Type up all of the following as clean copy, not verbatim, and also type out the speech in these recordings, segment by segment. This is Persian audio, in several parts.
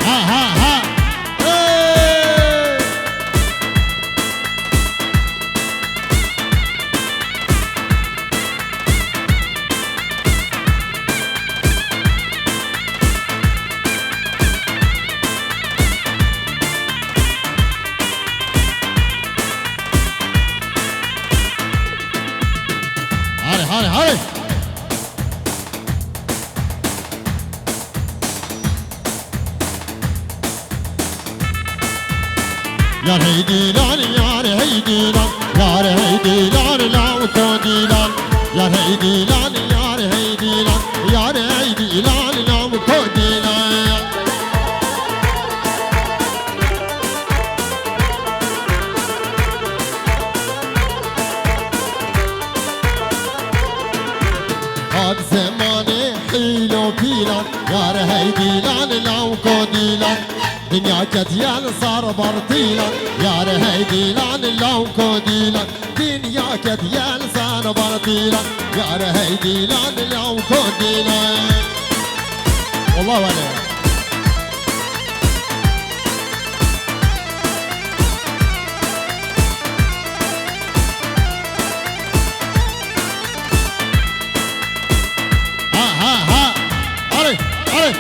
ها ها ها هاري هاري يا هيدي لان يا هيدي لان يا هيدي لان لا وكودي لان يا هيدي لان يا هيدي لان يا هيدي لان لا وكودي لان هاد زماني حيلو بيلان يا هيدي لان لا وكودي لان دنيا كديان صار برطيلا يا هيدي لان لو كوديلا دنيا كديان صار برطيلا يا هيدي لان لو كوديلا والله ولا ها علي علي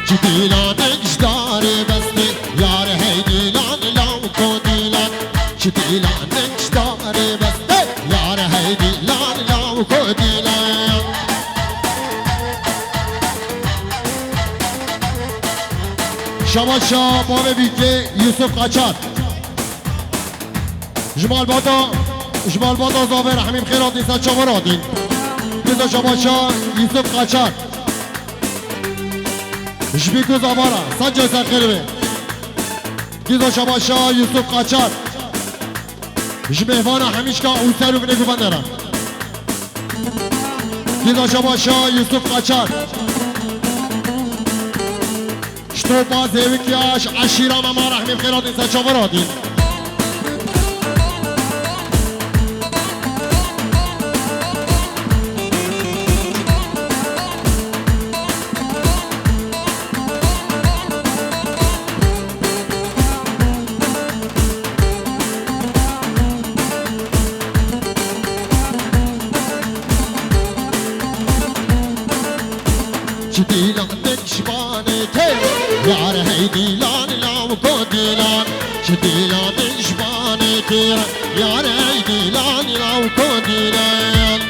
شتيلان اجداري بسني يا هيدي لان لو كوديلان شتيلان اجداري بسني يا هيدي لان لو كوديلان شماشا باب بیگه یوسف قاچار جمال بادا زاور حمیم خیرات نیستن شما را دین بیزا شماشا یوسف قاچار جبیکو زاوارا سنجا سخیروه بیزا شماشا یوسف قاچار جمهوانا همیشکا اوسر و بنگو بندرم بیزا شماشا یوسف قاچار تو باز وکیاش عشیرا ما رحمیم خیرات انسان شما را دین شدیلان دنشبانه که یار هیدی لان لام کودیلان شدیلان دنشبانه که یار هیدی لان لام کودیلان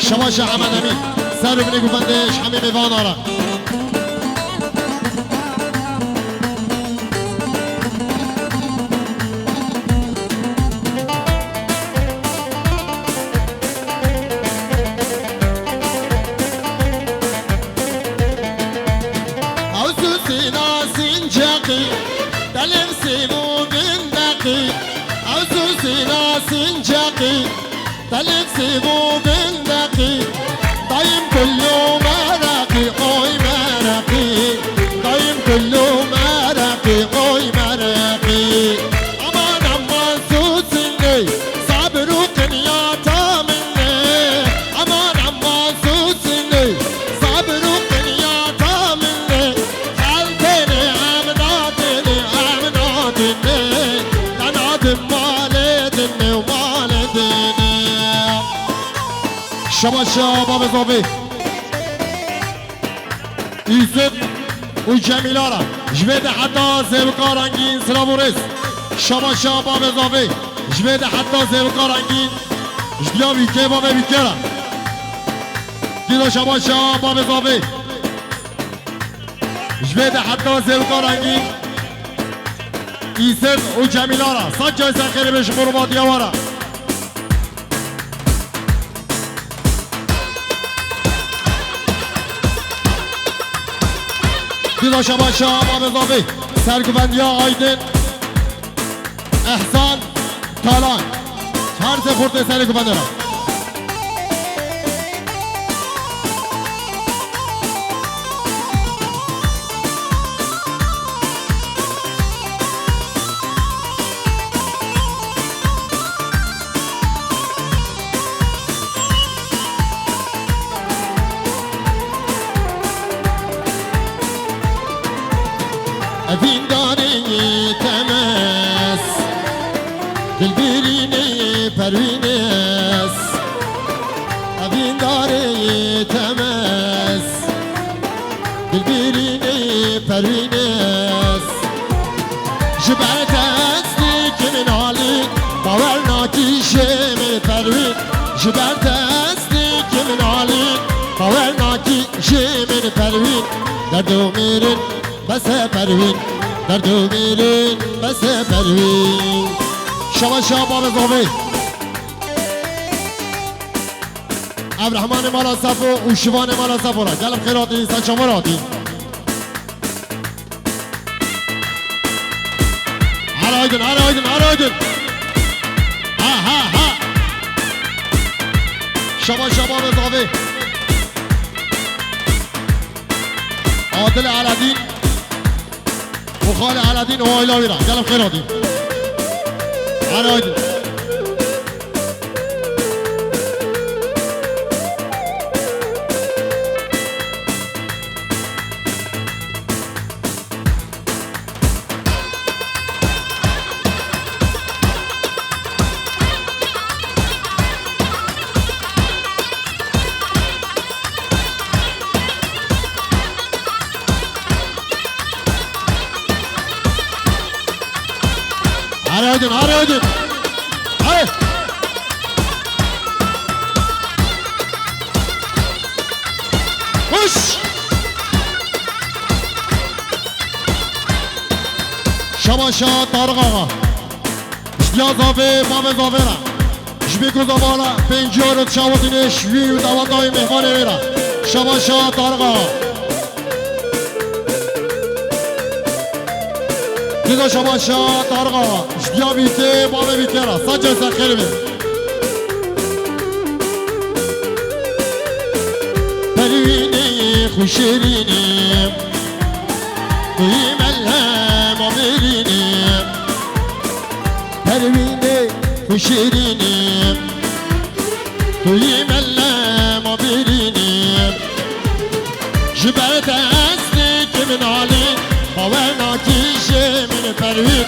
شماشا حمد امین سر بنی گفتندش همه میوان آره تلف سيبو بالنقي طيب كل يوم شما شباب اضافه یوسف و جمیلارا جوید حتی زیبکارانگین سلامورس شما شباب اضافه جوید حتی زیبکارانگین جدیا بیکه بابه بیکرا دیدو شما شباب اضافه جوید حتی زیبکارانگین یوسف و جمیلارا سجای سخیری بهش مرمات یوارا دیدو شما شباب اضافه سرگوندی آیدن احسان تالان هر سه خورده سرگوندی را افین داری تمس دل برینه پروینس افین داری تمس دل برینه پروینس جبرت هستی که من حالی باور ناکیشه من پروین جبرت هستی که من حالی باور ناکیشه من پروین دردو میرن بس پروین دردو میرین بس پروین شما شباب اضافه عبدالرحمن مالا صفو و شوان مالا صفو را گلم خیراتی سن شما راتی هر آیدن هر آیدن هر آیدن ها ها ها شما شباب اضافه عادل علدین وخال علدين وهو إلى ويرا قلم خيراتي على ويدي Hadi hadi. Hayır. Koş. Şabaşa Tarık Ağa. İştiya zafe, mame zafera. Şbiku zavana, penciyorut şavutine şviyu davandayı mehman evera. Şabaşa Tarık Ağa. دیدو شما شا تارقا اشتیا بیته بابه بیترا سجا سخیر بی پروینه خوشرینیم توی ملهم آمرینیم پروینه خوشرینیم توی ملهم آمرینیم جبرت هستی که من حالی باور ناکیشه من پروین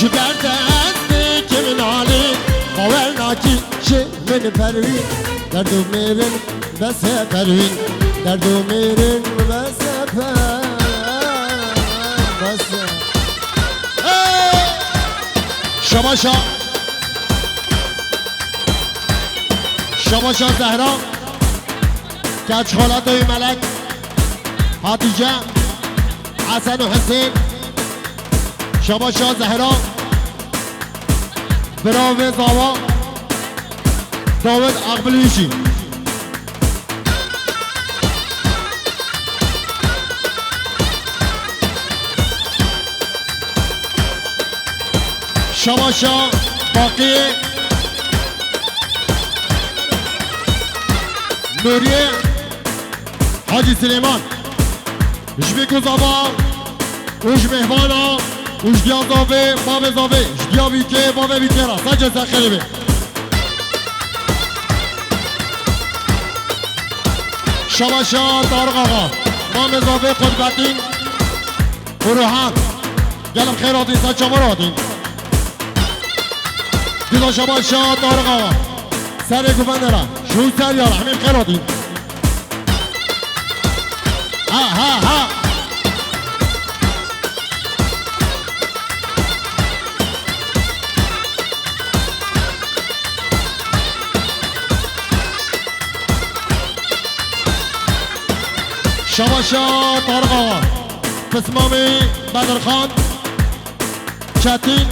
جبرت هستی که من حالی باور ناکیشه من پروین دردو میرن بس پروین دردو میرن بس بس شباشا شباشا زهرا کچ خالاتوی ملک حاتیجه حسن و حسین شباشا زهرا براو زاوا داود اقبلیشی شباشا باقی نوریه حاجی سلیمان جبیکو زاوا اوش مهوانا اوش دیان زاوه باب زاوه جدیا بیکه باب بیکرا سجا سخیره بی شباشا طارق آقا باب زاوه قدبتین و روحان گلم خیراتی سجا مرادین دیدا شباشا طارق آقا سر گوبنده را شو سر یارا همین خير ودين ها ها ها شباشا طارق آقا بسمامي بدر خان چتین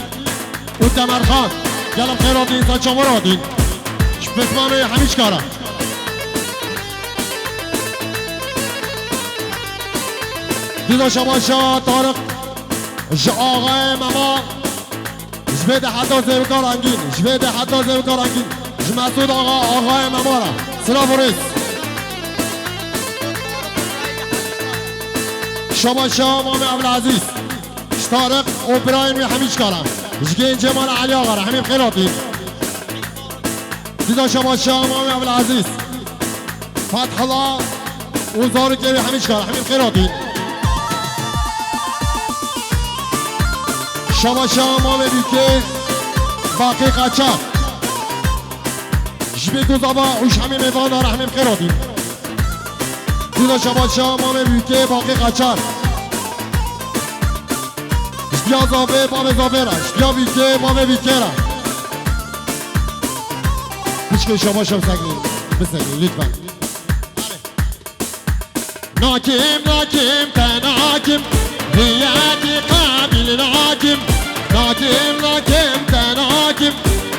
و تمر خان گلم خیر آدین تا چامور آدین بسمامي همیش کارم دیدا شباشا طارق آقای ماما جبید حتی زیبکار انگین جبید حتی زیبکار انگین مسعود آقای ماما را سلام و رس شباشا مام عبدالعزیز طارق و ابراهیم همیش کارم جگین جمال علی آقا را همین خیراتی دیدا شباشا مام عبدالعزیز فتح الله و زارو گوی همیش کارم همین خیراتی شباشا مام بیکه باقی قچر جبی گذابا اوش همین میوان داره همین خیراتی دیدا شباشا مام بیکه باقی قچر اشتیا زابه مام زابه را اشتیا بیکه مام بیکه را هیچ که شباشا بسگین لطفا ناکیم ناکیم تناکیم هیاتی قابل ناکیم ناکیم ناکیم تناکیم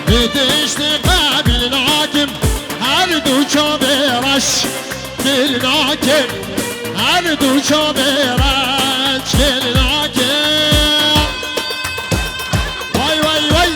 بیدشتی قابل ناکیم هر دو چابرش گل ناکیم هر دو چابرش گل ناکیم وای وای وای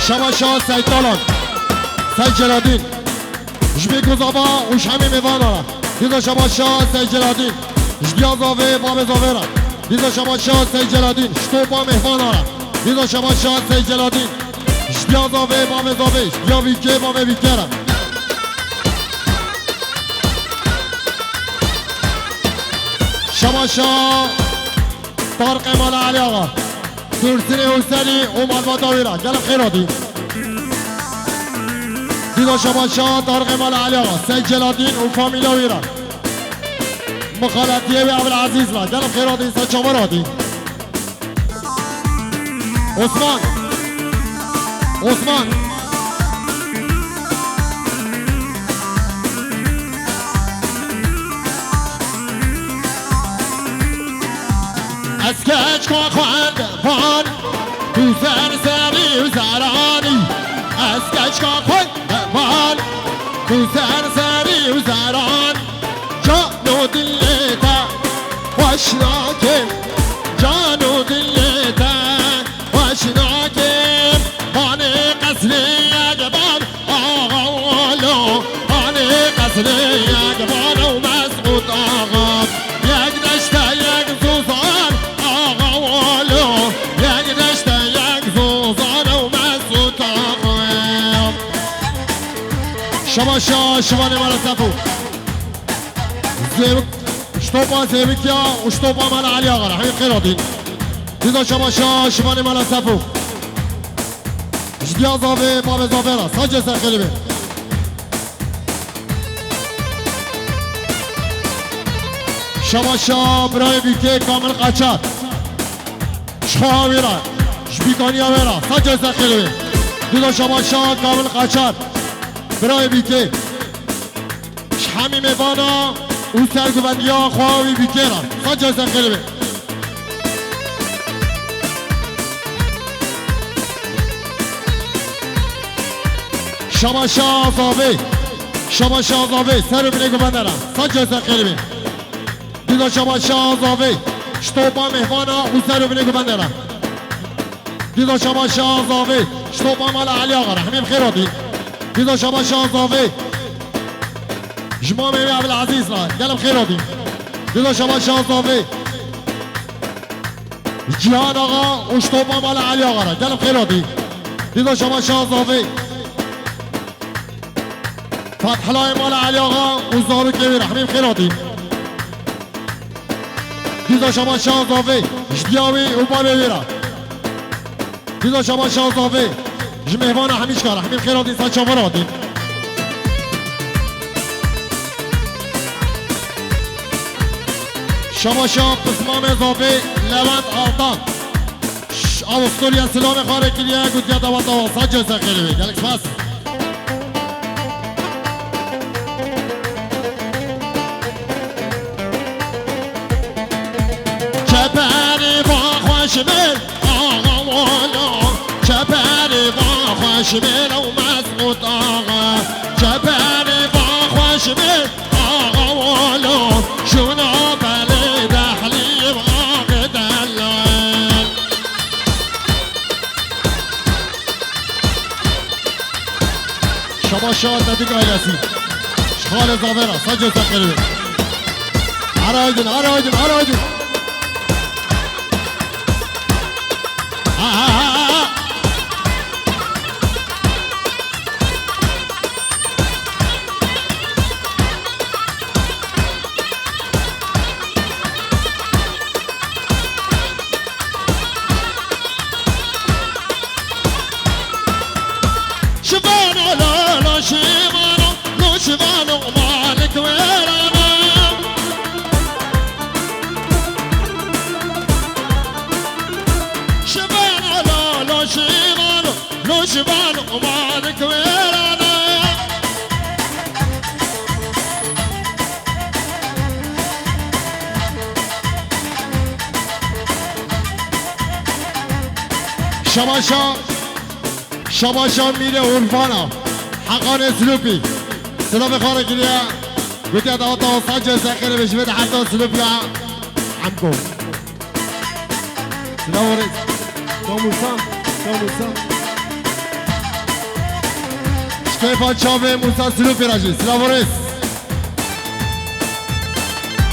شباشا سید دالان سید جلادین جبی گذابا اوش همه میوان آرا دیدا شباشا سید جلادین جدیا زاوه بام زاوه را دیدا شباشا سید جلادین شتو با مهوان آرا دیدا شباشا سید جلادین جدیا زاوه بام زاوه جدیا بیکه بام بیکه را شباشا طارق مال علی آقا ترسین حسینی اومد با داویرا گلم خیر آدی دیدا شباشا طارق مال علی آقا سید جلادین و فامیلا ویرا مخالطیه به عبدالعزیز را گلم خیر آدی سید چامر آدی عثمان از کچ که خواند بان تو سرسری و زرانی از کچ که خواند بان تو سرسری و زران جان و دلتا واشناکم جان و دلتا واشناکم بان قصری اگبان آقالو بان قصری اگبان و مسعود آقا یک دشته یک زوزان آقالو یک دشته یک زوزان و مسعود آقا شباشا شبانه مال صفو شطوبا زیبکیا و شطوبا مال علی آقا را همین خیر آدین دیدا شباشا شبانه مال صفو جدیا زاوه باب زاوه را ساجه سر خیلی بی شباشا برای بیکه کامل قچر شخواهی را شبیکانی ها را ساجه سر خیلی بی دیدا شباشا کامل قچر برای بیکه همی میوانا او سرگوبندی ها خواهی بیکه را ساجه سر خیلی بی شباشا زاوه سر بینه گوبنده را ساجه سر خیلی بی دیدا شباشا زاوه شتوبا مهوانا او سر بینه گوبنده را دیدا شباشا زاوه شتوبا مال علی آقا را همین خیر آدی دیدا شباشا زاوه جمام امي عبدالعزیز را گلم خیر آدی دیدا شباشا زاوه جهان آقا و شتوبا مال علی آقا را گلم خیر آدی دیدا شباشا زاوه فتح الله مال علی آقا وزارو کبیر حمیم خیراتی دیزا شما شانزاوی جدیاوی و با ببیره دیزا شما شانزاوی جمهوان همیش کار حمیم خیراتی سان شماراتی شما شام قسمان اضافه لوند آلتان اوستوریا سلام خاره کلیه گوتیا دوات آواسا جزا خیلی بید گلک پس چپری با خوشمل آقا والا چپری با خوشمل و مزموت آقا چپری با خوشمل آقا والا شونا بلی دحلیم آقا دلال شما شاد ندیگ آیلسی شخال زاویرا سجو سخیلی بید آرایدون آرایدون آرایدون شبانو لا شبانو لو شبانو مالك ويرانا شبانو لا شبانو لو شبانو مالك ويرانا شماشا میره اورفانا حقان سلوپی سلام خاره کلیه گوتی ادوات آسان جزا خیلی بشوید حتی سلوپی همکن سلام ورز موسا شکیفان چاوه موسا سلوپی راجی سلام ورز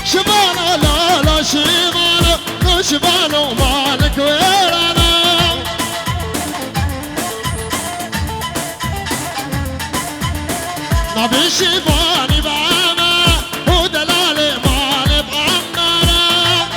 شبانا لالا شبانا شبانا مالک ویرانا نبي شيفاني بعنا ودلالي مالي بعمرنا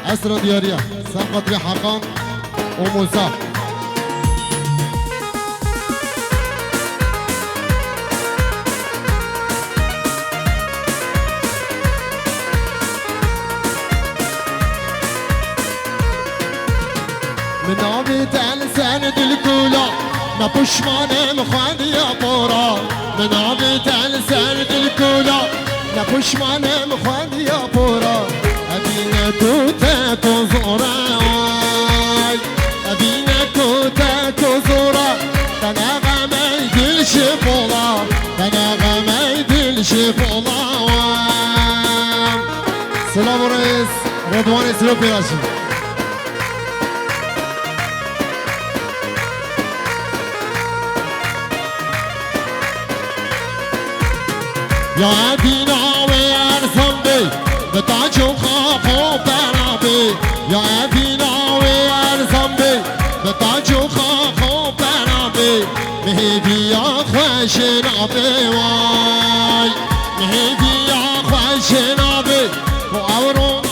أسرى ديارية سقط بحقان وموسى من عبيت على سند الكولا نبشمان مخوان يا بورا من عبيت على سند الكولا نبشمان مخوان يا بورا أبينا كوتا كوزورا أبينا كوتا كوزورا تناغا ما يدل شفولا تناغا ما يدل شفولا سلام رئيس رضوان سلوبي راشد يا دينا ويرسم بي بتاجو خاخو برابي يا دينا ويرسم بي بتاجو خاخو برابي مهدي يا خوشنا بي واي مهدي يا خوشنا بي وأورو